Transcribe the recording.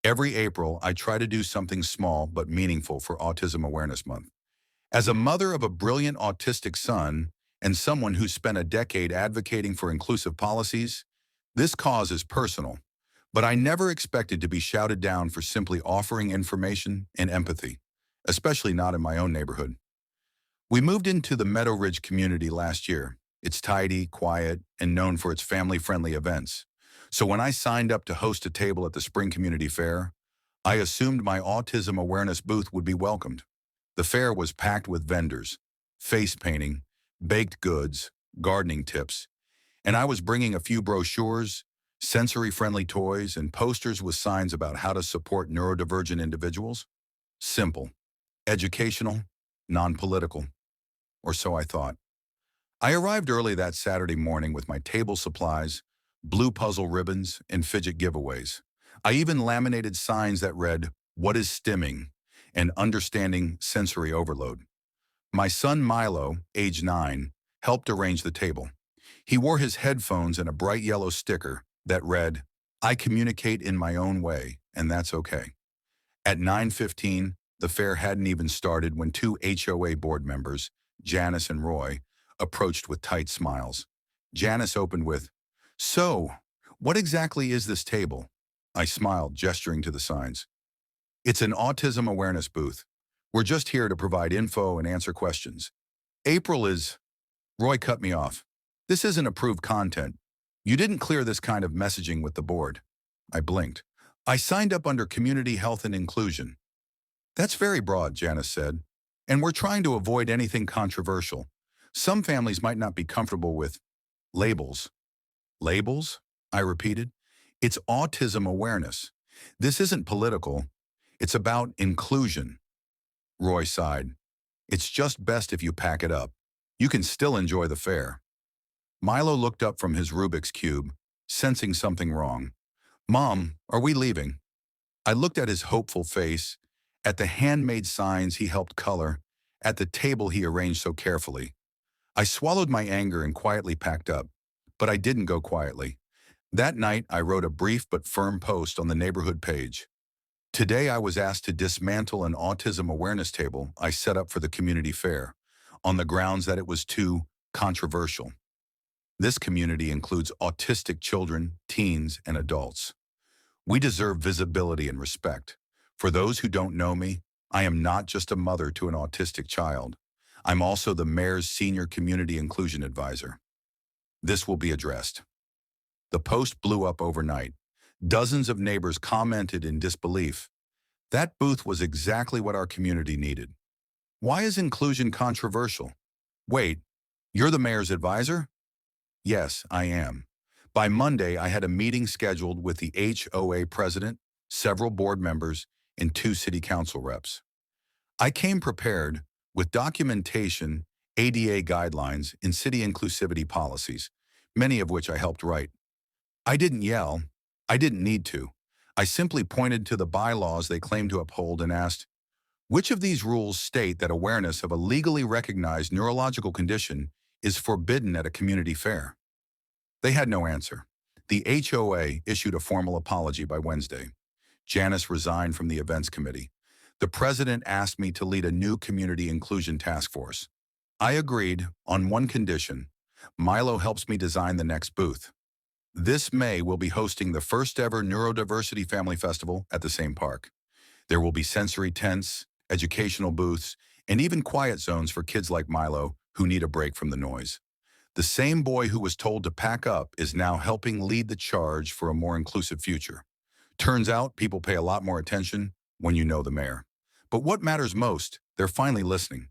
Every April, I try to do something small but meaningful for Autism Awareness Month. As a mother of a brilliant autistic son and someone who spent a decade advocating for inclusive policies, this cause is personal, but I never expected to be shouted down for simply offering information and empathy, especially not in my own neighborhood. We moved into the Meadow Ridge community last year. It's tidy, quiet, and known for its family-friendly events. So when I signed up to host a table at the Spring Community Fair, I assumed my autism awareness booth would be welcomed. The fair was packed with vendors, face painting, baked goods, gardening tips, and I was bringing a few brochures, sensory-friendly toys, and posters with signs about how to support neurodivergent individuals. Simple, educational, non-political, or so I thought. I arrived early that Saturday morning with my table supplies, blue puzzle ribbons, and fidget giveaways. I even laminated signs that read, "What is stimming?" and "Understanding sensory overload." My son Milo, age 9, helped arrange the table. He wore his headphones and a bright yellow sticker that read, "I communicate in my own way, and that's okay." At 9:15, the fair hadn't even started when two HOA board members, Janice and Roy, approached with tight smiles. Janice opened with, "So, what exactly is this table?" I smiled, gesturing to the signs. "It's an autism awareness booth. We're just here to provide info and answer questions." April is... Roy cut me off. "This isn't approved content. You didn't clear this kind of messaging with the board." I blinked. "I signed up under community health and inclusion." "That's very broad," Janice said. "And we're trying to avoid anything controversial. Some families might not be comfortable with labels." "Labels?" I repeated. "It's autism awareness. This isn't political. It's about inclusion." Roy sighed. "It's just best if you pack it up. You can still enjoy the fair." Milo looked up from his Rubik's Cube, sensing something wrong. "Mom, are we leaving?" I looked at his hopeful face, at the handmade signs he helped color, at the table he arranged so carefully. I swallowed my anger and quietly packed up. But I didn't go quietly. That night, I wrote a brief but firm post on the neighborhood page. Today, I was asked to dismantle an autism awareness table I set up for the community fair, on the grounds that it was too controversial. This community includes autistic children, teens, and adults. We deserve visibility and respect. For those who don't know me, I am not just a mother to an autistic child. I'm also the mayor's senior community inclusion advisor. This will be addressed. The post blew up overnight. Dozens of neighbors commented in disbelief. That booth was exactly what our community needed. "Why is inclusion controversial?" "Wait, you're the mayor's advisor?" "Yes, I am." By Monday, I had a meeting scheduled with the HOA president, several board members, and 2 city council reps. I came prepared with documentation, ADA guidelines, and city inclusivity policies, many of which I helped write. I didn't yell. I didn't need to. I simply pointed to the bylaws they claim to uphold and asked, "Which of these rules state that awareness of a legally recognized neurological condition is forbidden at a community fair?" They had no answer. The HOA issued a formal apology by Wednesday. Janice resigned from the events committee. The president asked me to lead a new community inclusion task force. I agreed on one condition. Milo helps me design the next booth. This May, we'll be hosting the first ever Neurodiversity Family Festival at the same park. There will be sensory tents, educational booths, and even quiet zones for kids like Milo who need a break from the noise. The same boy who was told to pack up is now helping lead the charge for a more inclusive future. Turns out people pay a lot more attention when you know the mayor. But what matters most, they're finally listening.